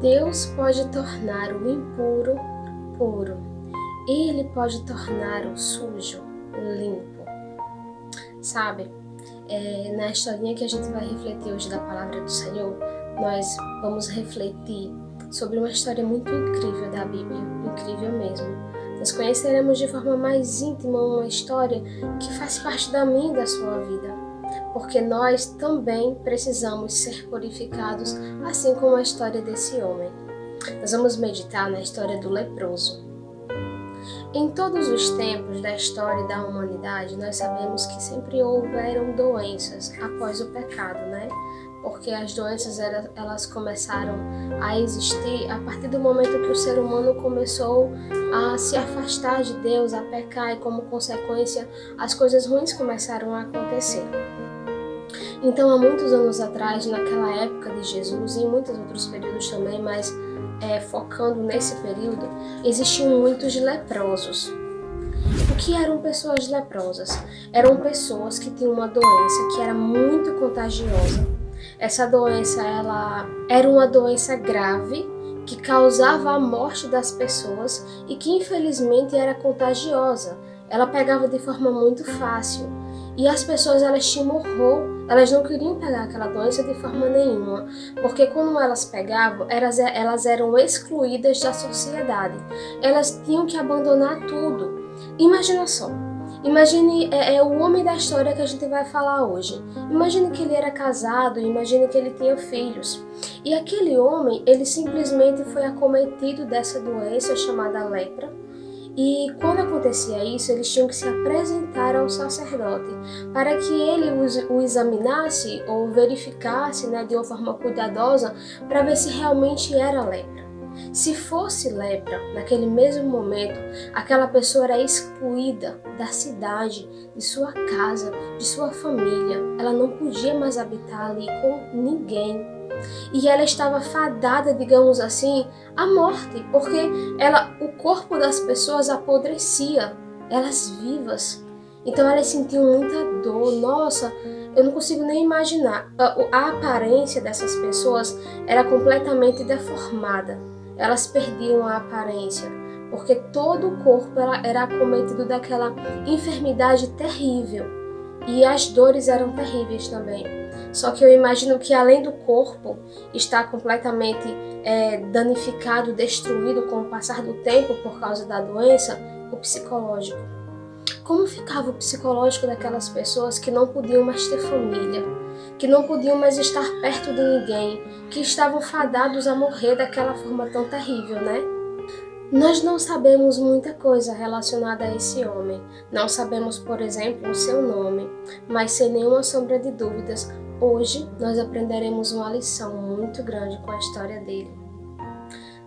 Deus pode tornar o impuro puro. Ele pode tornar o sujo limpo. Sabe, na historinha que a gente vai refletir hoje da palavra do Senhor, nós vamos refletir sobre uma história muito incrível da Bíblia, incrível mesmo. Nós conheceremos de forma mais íntima uma história que faz parte da minha e da sua vida, porque nós também precisamos ser purificados, assim como a história desse homem. Nós vamos meditar na história do leproso. Em todos os tempos da história da humanidade, nós sabemos que sempre houveram doenças após o pecado, né? Porque as doenças elas começaram a existir a partir do momento que o ser humano começou a se afastar de Deus, a pecar, e como consequência as coisas ruins começaram a acontecer. Então, há muitos anos atrás, naquela época de Jesus e em muitos outros períodos também, mas focando nesse período, existiam muitos leprosos. O que eram pessoas leprosas? Eram pessoas que tinham uma doença que era muito contagiosa. Essa doença ela era uma doença grave que causava a morte das pessoas e que infelizmente era contagiosa. Ela pegava de forma muito fácil. E as pessoas elas tinham horror, elas não queriam pegar aquela doença de forma nenhuma, porque quando elas pegavam, elas eram excluídas da sociedade, elas tinham que abandonar tudo. Imagina só, imagine o homem da história que a gente vai falar hoje, imagine que ele era casado, imagine que ele tinha filhos, e aquele homem, ele simplesmente foi acometido dessa doença chamada lepra. E quando acontecia isso, eles tinham que se apresentar ao sacerdote para que ele o examinasse ou verificasse, de uma forma cuidadosa para ver se realmente era lepra. Se fosse lepra, naquele mesmo momento, aquela pessoa era excluída da cidade, de sua casa, de sua família. Ela não podia mais habitar ali com ninguém. E ela estava fadada, digamos assim, à morte, porque o corpo das pessoas apodrecia, elas vivas. Então elas sentiam muita dor. Nossa, eu não consigo nem imaginar. A aparência dessas pessoas era completamente deformada. Elas perdiam a aparência, porque todo o corpo era acometido daquela enfermidade terrível. E as dores eram terríveis também. Só que eu imagino que além do corpo estar completamente danificado, destruído com o passar do tempo por causa da doença, o psicológico. Como ficava o psicológico daquelas pessoas que não podiam mais ter família, que não podiam mais estar perto de ninguém, que estavam fadados a morrer daquela forma tão terrível, né? Nós não sabemos muita coisa relacionada a esse homem. Não sabemos, por exemplo, o seu nome, mas sem nenhuma sombra de dúvidas, hoje nós aprenderemos uma lição muito grande com a história dele.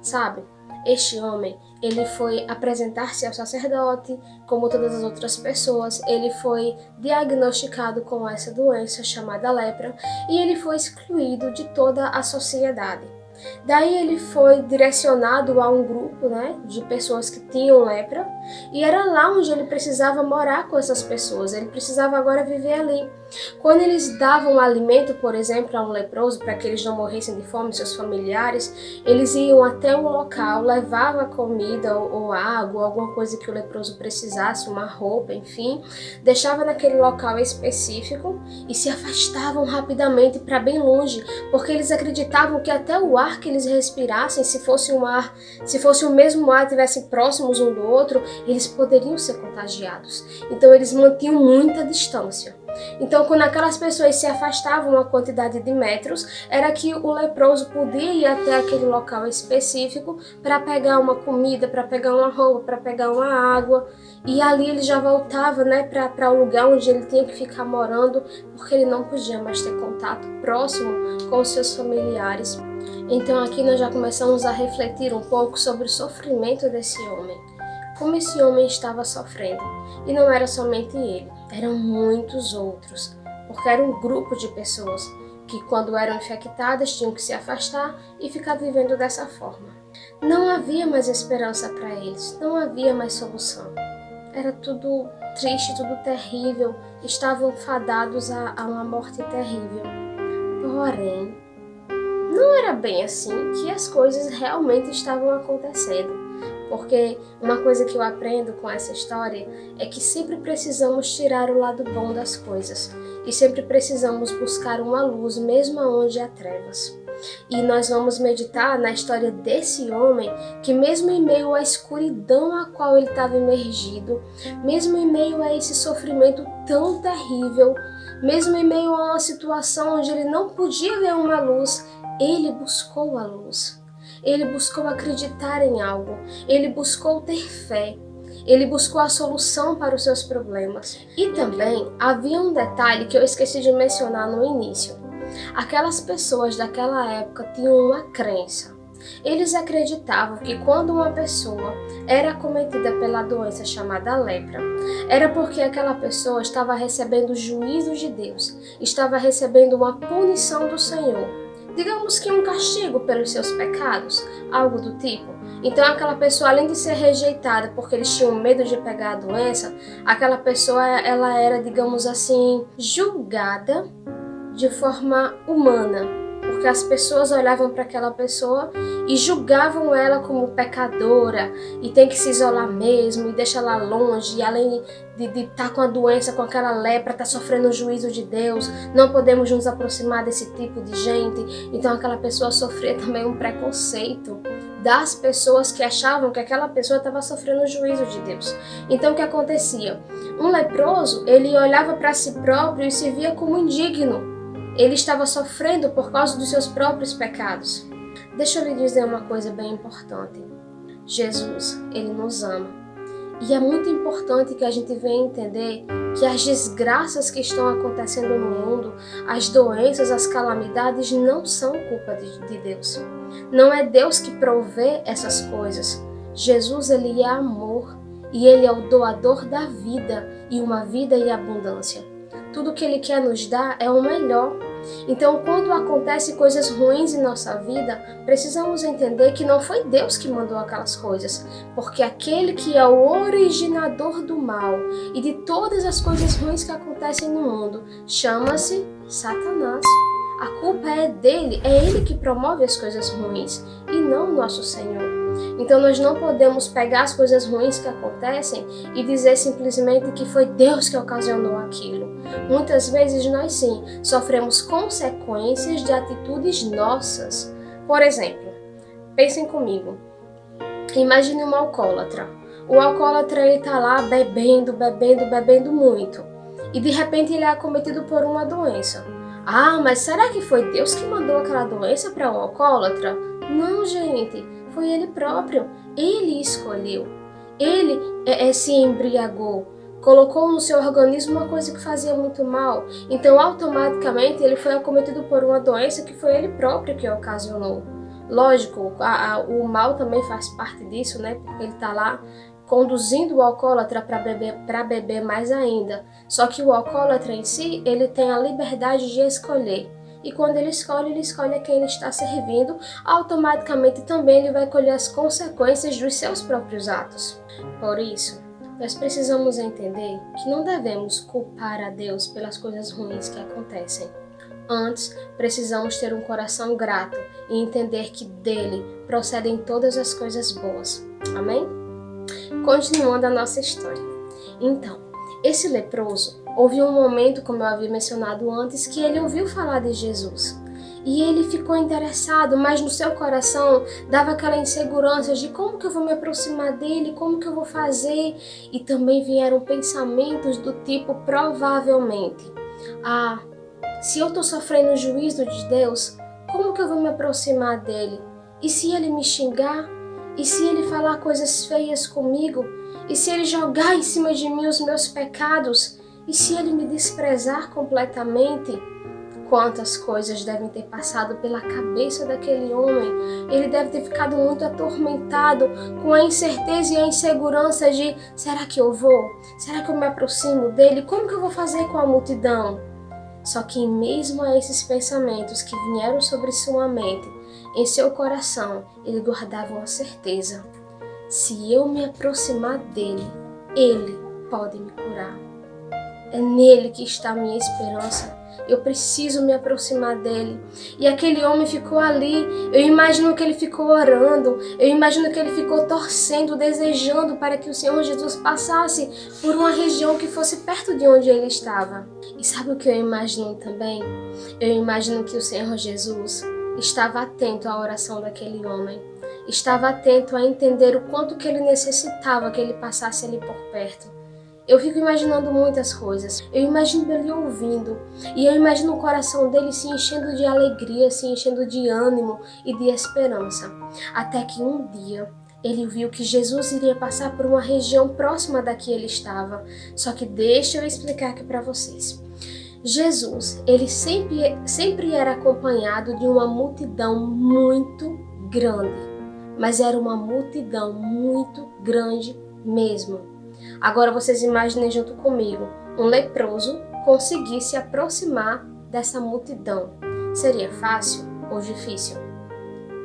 Sabe, este homem, ele foi apresentar-se ao sacerdote, como todas as outras pessoas, ele foi diagnosticado com essa doença chamada lepra e ele foi excluído de toda a sociedade. Daí ele foi direcionado a um grupo, de pessoas que tinham lepra, e era lá onde ele precisava morar com essas pessoas, ele precisava agora viver ali. Quando eles davam alimento, por exemplo, a um leproso, para que eles não morressem de fome, seus familiares, eles iam até um local, levavam a comida ou água, alguma coisa que o leproso precisasse, uma roupa, enfim, deixava naquele local específico e se afastavam rapidamente para bem longe, porque eles acreditavam que até o ar que eles respirassem, se fosse o mesmo ar, estivessem próximos um do outro, eles poderiam ser contagiados. Então eles mantinham muita distância. Então, quando aquelas pessoas se afastavam uma quantidade de metros, era que o leproso podia ir até aquele local específico para pegar uma comida, para pegar uma roupa, para pegar uma água. E ali ele já voltava para o lugar onde ele tinha que ficar morando, porque ele não podia mais ter contato próximo com os seus familiares. Então aqui nós já começamos a refletir um pouco sobre o sofrimento desse homem. Como esse homem estava sofrendo. E não era somente ele, eram muitos outros. Porque era um grupo de pessoas que quando eram infectadas tinham que se afastar e ficar vivendo dessa forma. Não havia mais esperança para eles, não havia mais solução. Era tudo triste, tudo terrível, estavam fadados a uma morte terrível. Porém, não era bem assim que as coisas realmente estavam acontecendo. Porque uma coisa que eu aprendo com essa história é que sempre precisamos tirar o lado bom das coisas e sempre precisamos buscar uma luz mesmo onde há trevas. E nós vamos meditar na história desse homem que mesmo em meio à escuridão a qual ele estava imergido, mesmo em meio a esse sofrimento tão terrível, mesmo em meio a uma situação onde ele não podia ver uma luz, ele buscou a luz. Ele buscou acreditar em algo, ele buscou ter fé, ele buscou a solução para os seus problemas. E também havia um detalhe que eu esqueci de mencionar no início. Aquelas pessoas daquela época tinham uma crença. Eles acreditavam que quando uma pessoa era acometida pela doença chamada lepra, era porque aquela pessoa estava recebendo o juízo de Deus, estava recebendo uma punição do Senhor. Digamos que um castigo pelos seus pecados, algo do tipo. Então aquela pessoa, além de ser rejeitada porque eles tinham medo de pegar a doença, aquela pessoa ela era, digamos assim, julgada de forma humana, porque as pessoas olhavam para aquela pessoa e julgavam ela como pecadora e tem que se isolar mesmo e deixar ela longe, e além de estar com a doença, com aquela lepra, está sofrendo o juízo de Deus, não podemos nos aproximar desse tipo de gente. Então aquela pessoa sofria também um preconceito das pessoas que achavam que aquela pessoa estava sofrendo o juízo de Deus. Então o que acontecia? Um leproso, ele olhava para si próprio e se via como indigno. Ele estava sofrendo por causa dos seus próprios pecados. Deixa eu lhe dizer uma coisa bem importante. Jesus, ele nos ama. E é muito importante que a gente venha entender que as desgraças que estão acontecendo no mundo, as doenças, as calamidades, não são culpa de Deus. Não é Deus que provê essas coisas. Jesus, ele é amor e ele é o doador da vida e uma vida em abundância. Tudo que ele quer nos dar é o melhor. Então, quando acontecem coisas ruins em nossa vida, precisamos entender que não foi Deus que mandou aquelas coisas, porque aquele que é o originador do mal e de todas as coisas ruins que acontecem no mundo chama-se Satanás. A culpa é dele, é ele que promove as coisas ruins e não nosso Senhor. Então nós não podemos pegar as coisas ruins que acontecem e dizer simplesmente que foi Deus que ocasionou aquilo. Muitas vezes nós sim sofremos consequências de atitudes nossas. Por exemplo, pensem comigo, imagine um alcoólatra. O alcoólatra ele está lá bebendo muito e de repente ele é acometido por uma doença. Ah, mas será que foi Deus que mandou aquela doença para um alcoólatra? Não, gente, foi ele próprio. Ele escolheu. Ele se embriagou. Colocou no seu organismo uma coisa que fazia muito mal. Então, automaticamente, ele foi acometido por uma doença que foi ele próprio que ocasionou. Lógico, o mal também faz parte disso, né? Porque ele está lá conduzindo o alcoólatra para beber mais ainda. Só que o alcoólatra em si, ele tem a liberdade de escolher. E quando ele escolhe a quem ele está servindo, automaticamente também ele vai colher as consequências dos seus próprios atos. Por isso, nós precisamos entender que não devemos culpar a Deus pelas coisas ruins que acontecem. Antes, precisamos ter um coração grato e entender que dele procedem todas as coisas boas. Amém? Continuando a nossa história. Então, esse leproso, houve um momento, como eu havia mencionado antes, que ele ouviu falar de Jesus. E ele ficou interessado, mas no seu coração dava aquela insegurança de como que eu vou me aproximar dele, como que eu vou fazer. E também vieram pensamentos do tipo, provavelmente, se eu estou sofrendo o juízo de Deus, como que eu vou me aproximar dele? E se ele me xingar? E se ele falar coisas feias comigo? E se ele jogar em cima de mim os meus pecados? E se ele me desprezar completamente? Quantas coisas devem ter passado pela cabeça daquele homem. Ele deve ter ficado muito atormentado com a incerteza e a insegurança de: será que eu vou? Será que eu me aproximo dele? Como que eu vou fazer com a multidão? Só que mesmo a esses pensamentos que vieram sobre sua mente, em seu coração, ele guardava uma certeza: se eu me aproximar dele, ele pode me curar. É nele que está a minha esperança. Eu preciso me aproximar dele. E aquele homem ficou ali. Eu imagino que ele ficou orando. Eu imagino que ele ficou torcendo, desejando para que o Senhor Jesus passasse por uma região que fosse perto de onde ele estava. E sabe o que eu imagino também? Eu imagino que o Senhor Jesus estava atento à oração daquele homem. Estava atento a entender o quanto que ele necessitava que ele passasse ali por perto. Eu fico imaginando muitas coisas. Eu imagino ele ouvindo. E eu imagino o coração dele se enchendo de alegria, se enchendo de ânimo e de esperança. Até que um dia ele viu que Jesus iria passar por uma região próxima da que ele estava. Só que deixa eu explicar aqui para vocês. Jesus, ele sempre era acompanhado de uma multidão muito grande. Mas era uma multidão muito grande mesmo. Agora vocês imaginem junto comigo, um leproso conseguir se aproximar dessa multidão. Seria fácil ou difícil?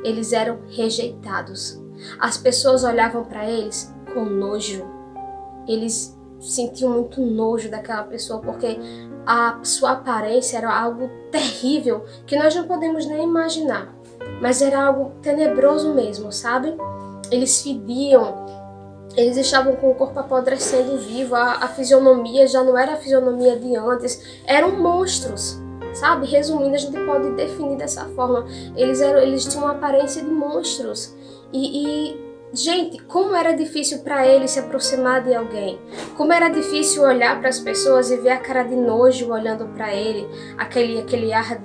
Eles eram rejeitados. As pessoas olhavam para eles com nojo. Eles sentiam muito nojo daquela pessoa porque a sua aparência era algo terrível que nós não podemos nem imaginar. Mas era algo tenebroso mesmo, sabe? Eles fediam. Eles estavam com o corpo apodrecendo vivo, a fisionomia já não era a fisionomia de antes, eram monstros, sabe? Resumindo, a gente pode definir dessa forma, eles tinham uma aparência de monstros. Gente, como era difícil para eles se aproximar de alguém, como era difícil olhar para as pessoas e ver a cara de nojo olhando para ele, aquele ar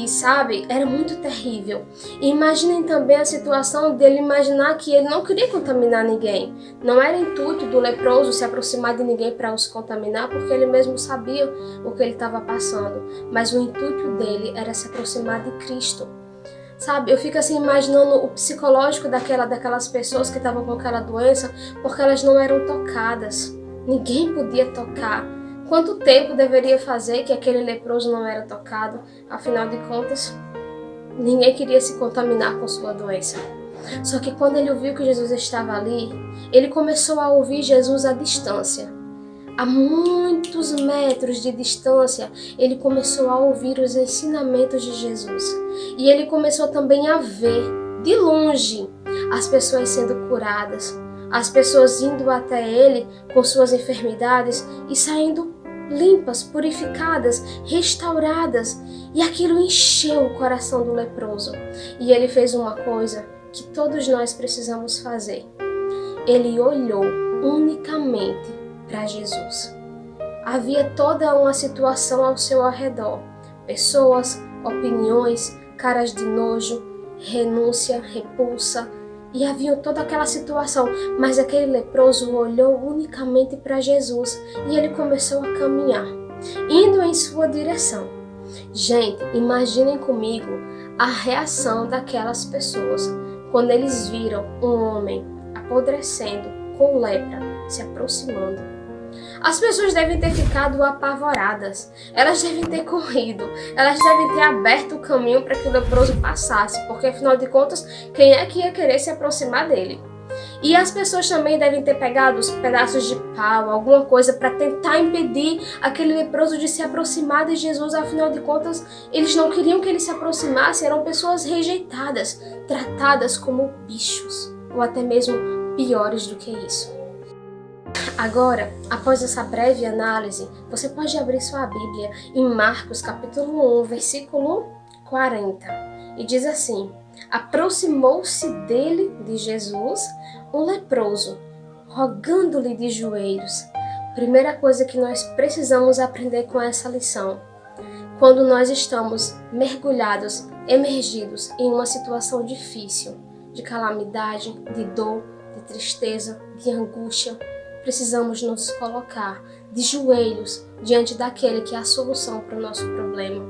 sabe, era muito terrível. E imaginem também a situação dele imaginar que ele não queria contaminar ninguém. Não era intuito do leproso se aproximar de ninguém para os contaminar, porque ele mesmo sabia o que ele estava passando. Mas o intuito dele era se aproximar de Cristo. Sabe, eu fico assim imaginando o psicológico daquelas pessoas que estavam com aquela doença, porque elas não eram tocadas. Ninguém podia tocar. Quanto tempo deveria fazer que aquele leproso não era tocado? Afinal de contas, ninguém queria se contaminar com sua doença. Só que quando ele ouviu que Jesus estava ali, ele começou a ouvir Jesus à distância. A muitos metros de distância, ele começou a ouvir os ensinamentos de Jesus. E ele começou também a ver, de longe, as pessoas sendo curadas. As pessoas indo até ele com suas enfermidades e saindo limpas, purificadas, restauradas. E aquilo encheu o coração do leproso. E ele fez uma coisa que todos nós precisamos fazer. Ele olhou unicamente para Jesus. Havia toda uma situação ao seu redor. Pessoas, opiniões, caras de nojo, renúncia, repulsa. E havia toda aquela situação, mas aquele leproso olhou unicamente para Jesus e ele começou a caminhar, indo em sua direção. Gente, imaginem comigo a reação daquelas pessoas quando eles viram um homem apodrecendo com lepra se aproximando. As pessoas devem ter ficado apavoradas, elas devem ter corrido, elas devem ter aberto o caminho para que o leproso passasse, porque afinal de contas, quem é que ia querer se aproximar dele? E as pessoas também devem ter pegado os pedaços de pau, alguma coisa para tentar impedir aquele leproso de se aproximar de Jesus, afinal de contas, eles não queriam que ele se aproximasse, eram pessoas rejeitadas, tratadas como bichos, ou até mesmo piores do que isso. Agora, após essa breve análise, você pode abrir sua Bíblia em Marcos capítulo 1, versículo 40. E diz assim: aproximou-se dele, de Jesus, um leproso, rogando-lhe de joelhos. Primeira coisa que nós precisamos aprender com essa lição. Quando nós estamos mergulhados, emergidos em uma situação difícil, de calamidade, de dor, de tristeza, de angústia, precisamos nos colocar de joelhos diante daquele que é a solução para o nosso problema.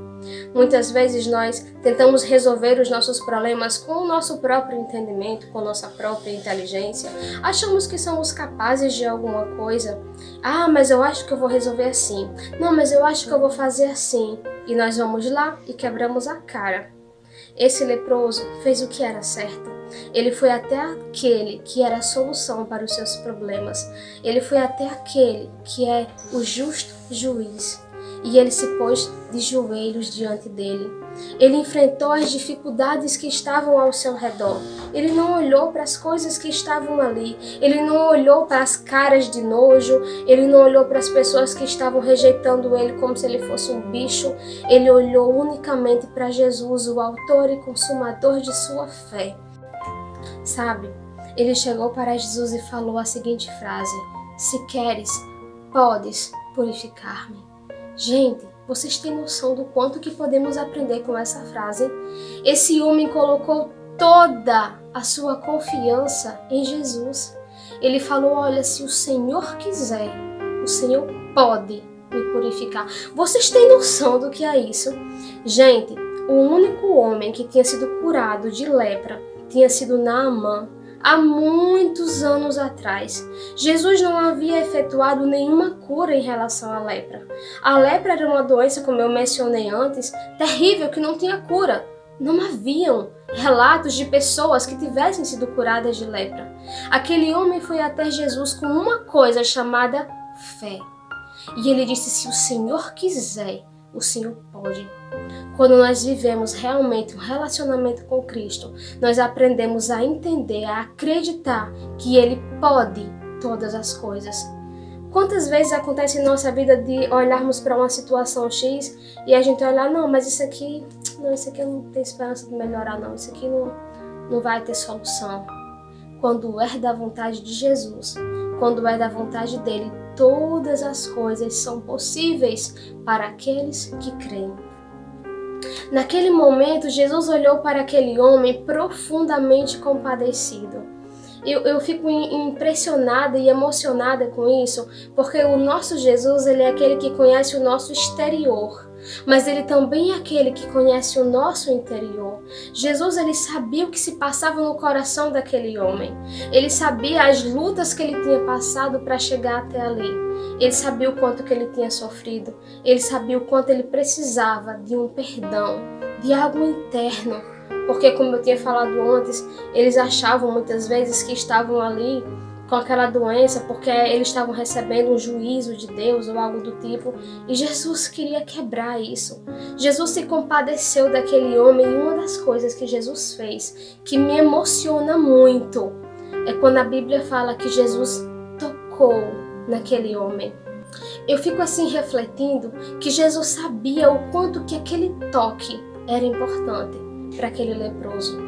Muitas vezes nós tentamos resolver os nossos problemas com o nosso próprio entendimento, com nossa própria inteligência. Achamos que somos capazes de alguma coisa. Ah, mas eu acho que eu vou resolver assim. Não, mas eu acho que eu vou fazer assim. E nós vamos lá e quebramos a cara. Esse leproso fez o que era certo. Ele foi até aquele que era a solução para os seus problemas. Ele foi até aquele que é o justo juiz. E ele se pôs de joelhos diante dele. Ele enfrentou as dificuldades que estavam ao seu redor. Ele não olhou para as coisas que estavam ali. Ele não olhou para as caras de nojo. Ele não olhou para as pessoas que estavam rejeitando ele como se ele fosse um bicho. Ele olhou unicamente para Jesus, o autor e consumador de sua fé. Sabe, ele chegou para Jesus e falou a seguinte frase: se queres, podes purificar-me. Gente, vocês têm noção do quanto que podemos aprender com essa frase? Esse homem colocou toda a sua confiança em Jesus. Ele falou: olha, se o Senhor quiser, o Senhor pode me purificar. Vocês têm noção do que é isso? Gente, o único homem que tinha sido curado de lepra tinha sido Naamã. Há muitos anos atrás, Jesus não havia efetuado nenhuma cura em relação à lepra. A lepra era uma doença, como eu mencionei antes, terrível, que não tinha cura. Não haviam relatos de pessoas que tivessem sido curadas de lepra. Aquele homem foi até Jesus com uma coisa chamada fé. E ele disse: se o Senhor quiser, o Senhor pode. Quando nós vivemos realmente um relacionamento com Cristo, nós aprendemos a entender, a acreditar que Ele pode todas as coisas. Quantas vezes acontece em nossa vida de olharmos para uma situação X e a gente olhar: não, mas isso aqui não tem esperança de melhorar, não, isso aqui não vai ter solução. Quando é da vontade de Jesus, quando é da vontade dele, todas as coisas são possíveis para aqueles que creem. Naquele momento, Jesus olhou para aquele homem profundamente compadecido. Eu fico impressionada e emocionada com isso, porque o nosso Jesus, ele é aquele que conhece o nosso exterior, mas ele também é aquele que conhece o nosso interior. Jesus, ele sabia o que se passava no coração daquele homem. Ele sabia as lutas que ele tinha passado para chegar até ali. Ele sabia o quanto que ele tinha sofrido. Ele sabia o quanto ele precisava de um perdão, de algo interno. Porque, como eu tinha falado antes, eles achavam muitas vezes que estavam ali com aquela doença porque eles estavam recebendo um juízo de Deus ou algo do tipo. E Jesus queria quebrar isso. Jesus se compadeceu daquele homem, e uma das coisas que Jesus fez, que me emociona muito, é quando a Bíblia fala que Jesus tocou naquele homem. Eu fico assim refletindo que Jesus sabia o quanto que aquele toque era importante para aquele leproso.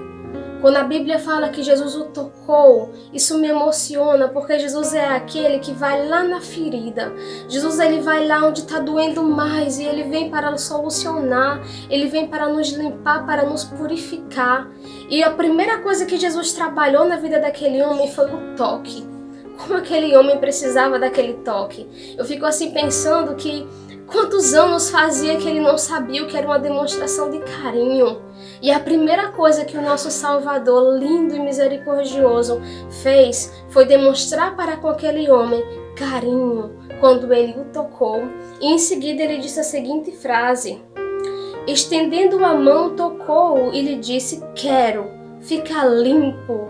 Quando a Bíblia fala que Jesus o tocou, isso me emociona, porque Jesus é aquele que vai lá na ferida. Jesus, ele vai lá onde está doendo mais e ele vem para solucionar, ele vem para nos limpar, para nos purificar. E a primeira coisa que Jesus trabalhou na vida daquele homem foi o toque. Como aquele homem precisava daquele toque. Eu fico assim pensando que quantos anos fazia que ele não sabia o que era uma demonstração de carinho. E a primeira coisa que o nosso Salvador, lindo e misericordioso, fez foi demonstrar para com aquele homem carinho quando ele o tocou. E em seguida ele disse a seguinte frase: estendendo a mão, tocou-o e lhe disse: quero, fica limpo.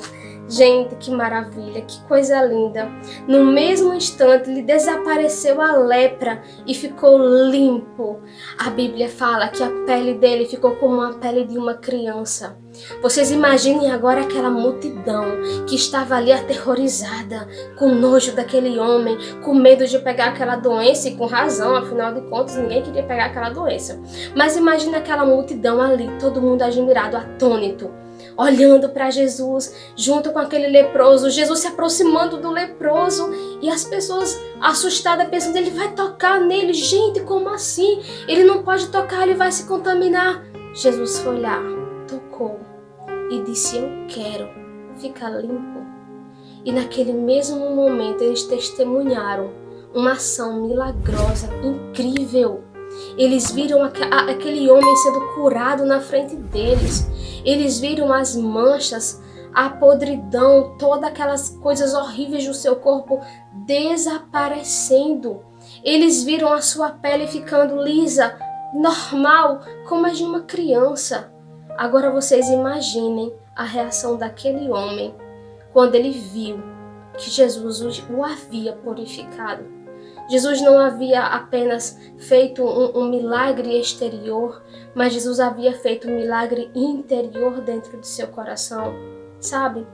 Gente, que maravilha, que coisa linda. No mesmo instante, lhe desapareceu a lepra e ficou limpo. A Bíblia fala que a pele dele ficou como a pele de uma criança. Vocês imaginem agora aquela multidão que estava ali aterrorizada, com nojo daquele homem, com medo de pegar aquela doença, e com razão, afinal de contas, ninguém queria pegar aquela doença. Mas imagina aquela multidão ali, todo mundo admirado, atônito, olhando para Jesus, junto com aquele leproso, Jesus se aproximando do leproso, e as pessoas assustadas pensando: ele vai tocar nele. Gente, como assim? Ele não pode tocar, ele vai se contaminar. Jesus foi lá, tocou e disse: eu quero, fica limpo. E naquele mesmo momento eles testemunharam uma ação milagrosa, incrível. Eles viram aquele homem sendo curado na frente deles. Eles viram as manchas, a podridão, todas aquelas coisas horríveis do seu corpo desaparecendo. Eles viram a sua pele ficando lisa, normal, como a de uma criança. Agora vocês imaginem a reação daquele homem quando ele viu que Jesus o havia purificado. Jesus não havia apenas feito um milagre exterior, mas Jesus havia feito um milagre interior dentro de seu coração, sabe?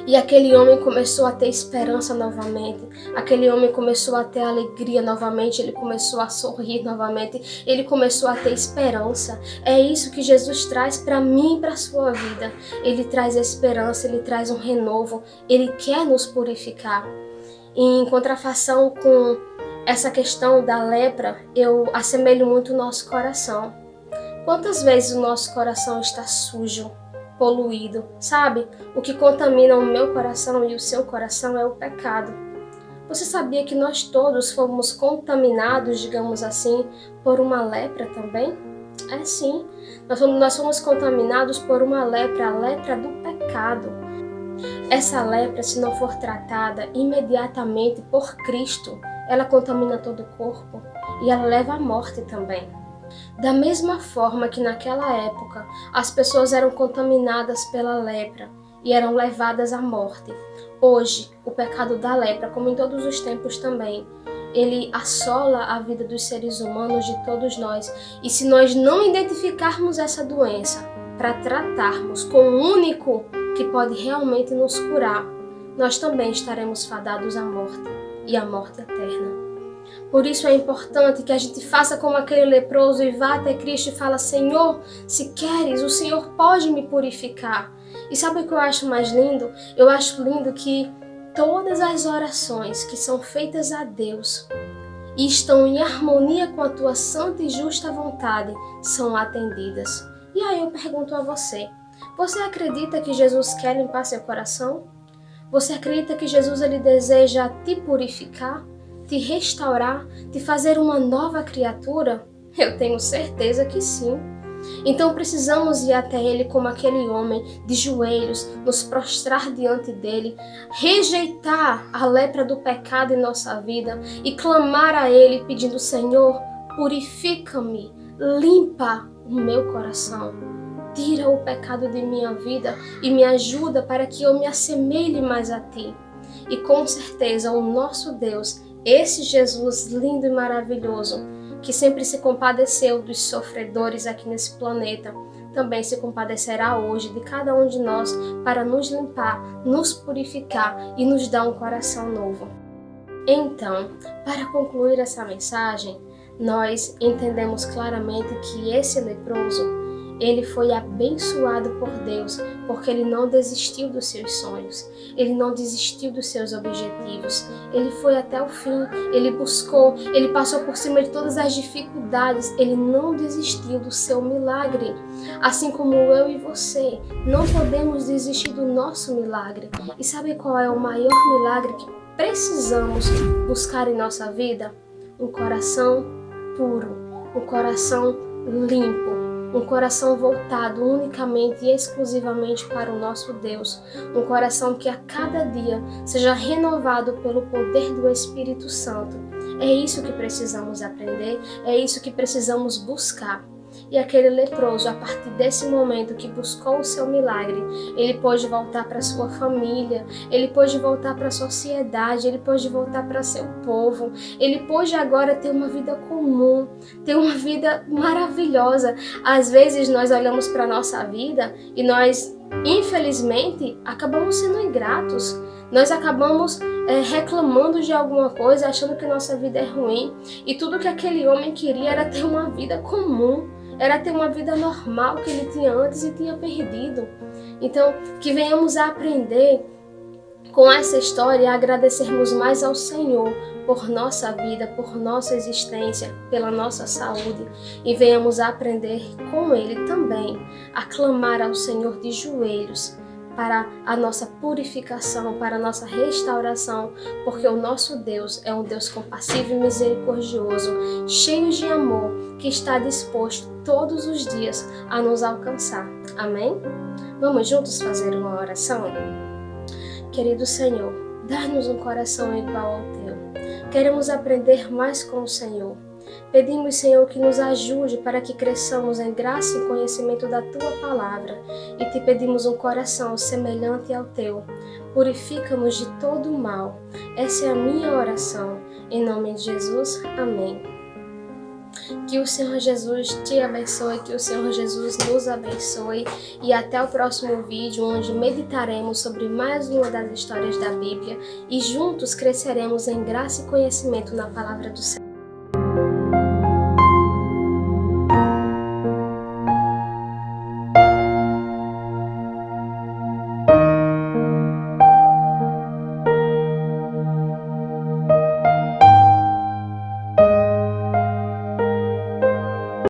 E aquele homem começou a ter esperança novamente, aquele homem começou a ter alegria novamente, ele começou a sorrir novamente, ele começou a ter esperança. É isso que Jesus traz para mim e para a sua vida. Ele traz esperança, ele traz um renovo, ele quer nos purificar. Em contrafação com essa questão da lepra, eu assemelho muito o nosso coração. Quantas vezes o nosso coração está sujo, poluído, sabe? O que contamina o meu coração e o seu coração é o pecado. Você sabia que nós todos fomos contaminados, digamos assim, por uma lepra também? É sim, nós fomos contaminados por uma lepra, a lepra do pecado. Essa lepra, se não for tratada imediatamente por Cristo, ela contamina todo o corpo e ela leva à morte também. Da mesma forma que naquela época as pessoas eram contaminadas pela lepra e eram levadas à morte, hoje o pecado da lepra, como em todos os tempos também, ele assola a vida dos seres humanos, de todos nós. E se nós não identificarmos essa doença para tratarmos com o único que pode realmente nos curar, nós também estaremos fadados à morte e à morte eterna. Por isso é importante que a gente faça como aquele leproso e vá até Cristo e fala: Senhor, se queres, o Senhor pode me purificar. E sabe o que eu acho mais lindo? Eu acho lindo que todas as orações que são feitas a Deus e estão em harmonia com a tua santa e justa vontade são atendidas. E aí eu pergunto a você: você acredita que Jesus quer limpar seu coração? Você acredita que Jesus ele deseja te purificar? Te restaurar, te fazer uma nova criatura? Eu tenho certeza que sim. Então precisamos ir até Ele como aquele homem, de joelhos, nos prostrar diante dEle, rejeitar a lepra do pecado em nossa vida e clamar a Ele pedindo: Senhor, purifica-me, limpa o meu coração. Tira o pecado de minha vida e me ajuda para que eu me assemelhe mais a Ti. E com certeza o nosso Deus, esse Jesus lindo e maravilhoso, que sempre se compadeceu dos sofredores aqui nesse planeta, também se compadecerá hoje de cada um de nós para nos limpar, nos purificar e nos dar um coração novo. Então, para concluir essa mensagem, nós entendemos claramente que esse leproso, ele foi abençoado por Deus porque ele não desistiu dos seus sonhos, ele não desistiu dos seus objetivos, ele foi até o fim, ele buscou, ele passou por cima de todas as dificuldades, ele não desistiu do seu milagre. Assim como eu e você, não podemos desistir do nosso milagre. E sabe qual é o maior milagre que precisamos buscar em nossa vida? Um coração puro, um coração limpo, um coração voltado unicamente e exclusivamente para o nosso Deus, um coração que a cada dia seja renovado pelo poder do Espírito Santo. É isso que precisamos aprender, é isso que precisamos buscar. E aquele leproso, a partir desse momento que buscou o seu milagre, ele pôde voltar para sua família, ele pôde voltar para a sociedade, ele pôde voltar para seu povo, ele pôde agora ter uma vida comum, ter uma vida maravilhosa. Às vezes nós olhamos para a nossa vida e nós, infelizmente, acabamos sendo ingratos. Nós acabamos reclamando de alguma coisa, achando que nossa vida é ruim. E tudo que aquele homem queria era ter uma vida comum, era ter uma vida normal que ele tinha antes e tinha perdido. Então, que venhamos a aprender com essa história, a agradecermos mais ao Senhor por nossa vida, por nossa existência, pela nossa saúde, e venhamos a aprender com Ele também a clamar ao Senhor de joelhos para a nossa purificação, para a nossa restauração, porque o nosso Deus é um Deus compassivo e misericordioso, cheio de amor, que está disposto todos os dias a nos alcançar. Amém? Vamos juntos fazer uma oração? Querido Senhor, dá-nos um coração igual ao Teu. Queremos aprender mais com o Senhor. Pedimos, Senhor, que nos ajude para que cresçamos em graça e conhecimento da Tua palavra, e te pedimos um coração semelhante ao Teu. Purifica-nos de todo o mal. Essa é a minha oração. Em nome de Jesus, amém. Que o Senhor Jesus te abençoe, que o Senhor Jesus nos abençoe, e até o próximo vídeo, onde meditaremos sobre mais uma das histórias da Bíblia e juntos cresceremos em graça e conhecimento na palavra do Senhor.